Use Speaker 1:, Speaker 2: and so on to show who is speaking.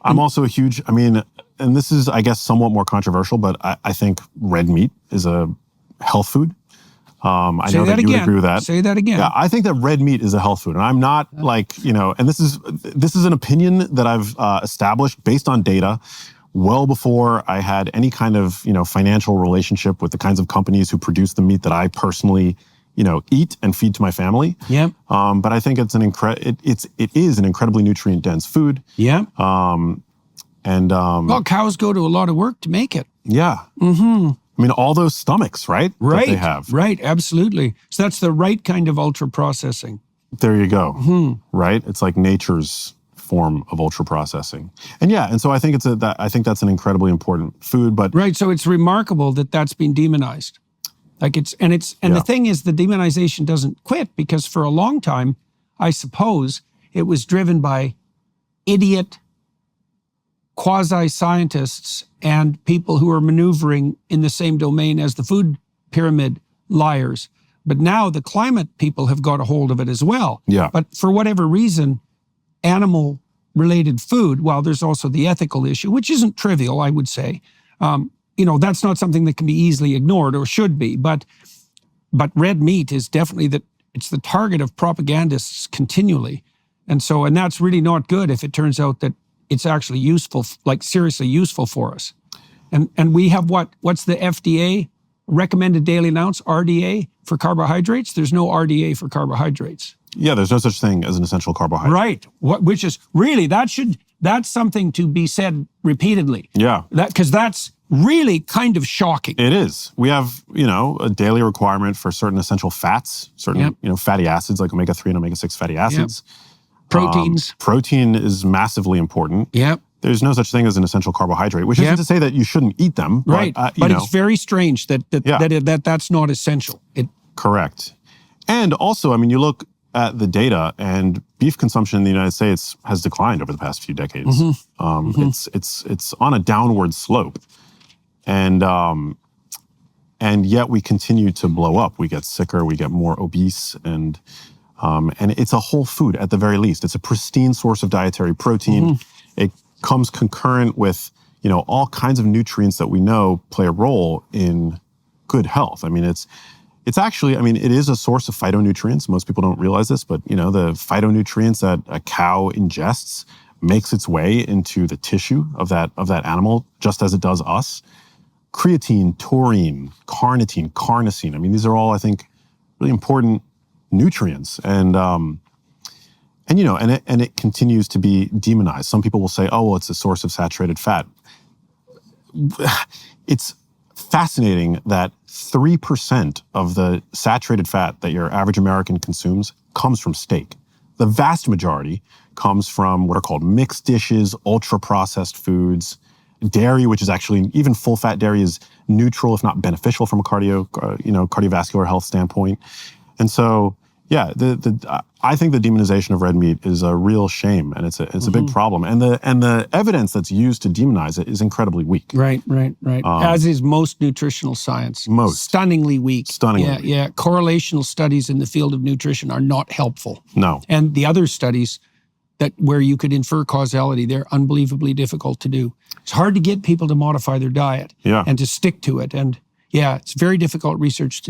Speaker 1: I'm also a huge, and this is, I guess, somewhat more controversial, but I think red meat is a health food. I know that you would agree with that.
Speaker 2: Say that again.
Speaker 1: Yeah, I think that red meat is a health food. And I'm not and this is an opinion that I've established based on data well before I had any kind of, financial relationship with the kinds of companies who produce the meat that I personally, eat and feed to my family.
Speaker 2: Yeah.
Speaker 1: But I think it's it is an incredibly nutrient dense food.
Speaker 2: Yeah.
Speaker 1: Well,
Speaker 2: cows go to a lot of work to make it.
Speaker 1: Yeah. Mm-hmm. All those stomachs, right?
Speaker 2: Right.
Speaker 1: That they have.
Speaker 2: Right. Absolutely. So that's the right kind of ultra processing.
Speaker 1: There you go. Mm-hmm. Right. It's like nature's form of ultra processing. And so I think that's an incredibly important food. But
Speaker 2: right. So it's remarkable that that's been demonized. The thing is, the demonization doesn't quit, because for a long time, I suppose, it was driven by idiot quasi-scientists and people who are maneuvering in the same domain as the food pyramid liars. But now the climate people have got a hold of it as well.
Speaker 1: Yeah.
Speaker 2: But for whatever reason, animal-related food, while there's also the ethical issue, which isn't trivial, I would say, that's not something that can be easily ignored, or should be. But red meat is definitely it's the target of propagandists continually. And that's really not good if it turns out that it's actually useful, like seriously useful for us. And we have what's the FDA recommended daily allowance, RDA, for carbohydrates? There's no RDA for carbohydrates.
Speaker 1: Yeah, there's no such thing as an essential carbohydrate.
Speaker 2: Right. Which is really, that's something to be said repeatedly.
Speaker 1: Yeah.
Speaker 2: Because that's really kind of shocking.
Speaker 1: It is. We have, a daily requirement for certain essential fats, certain, fatty acids like omega-3 and omega-6 fatty acids.
Speaker 2: Yep. Proteins.
Speaker 1: Protein is massively important.
Speaker 2: Yep.
Speaker 1: There's no such thing as an essential carbohydrate, which isn't to say that you shouldn't eat them.
Speaker 2: Right. But it's very strange that's not essential.
Speaker 1: Correct. And also, you look at the data, and beef consumption in the United States has declined over the past few decades. Mm-hmm. It's on a downward slope. And yet we continue to blow up. We get sicker, we get more obese, and it's a whole food at the very least. It's a pristine source of dietary protein. Mm-hmm. It comes concurrent with, all kinds of nutrients that we know play a role in good health. It's actually, it is a source of phytonutrients. Most people don't realize this, but the phytonutrients that a cow ingests makes its way into the tissue of that animal, just as it does us. Creatine, taurine, carnitine, carnosine. These are all, I think, really important nutrients. And it continues to be demonized. Some people will say, oh, well, it's a source of saturated fat. It's fascinating that 3% of the saturated fat that your average American consumes comes from steak. The vast majority comes from what are called mixed dishes, ultra-processed foods. Dairy, which is actually, even full-fat dairy is neutral, if not beneficial from a cardiovascular health standpoint. And so, yeah, I think the demonization of red meat is a real shame, and it's a big problem. And the evidence that's used to demonize it is incredibly weak.
Speaker 2: Right. As is most nutritional science. Stunningly weak. Yeah. Correlational studies in the field of nutrition are not helpful.
Speaker 1: No.
Speaker 2: And the other studies where you could infer causality, they're unbelievably difficult to do. It's hard to get people to modify their diet and to stick to it. And it's very difficult research to do.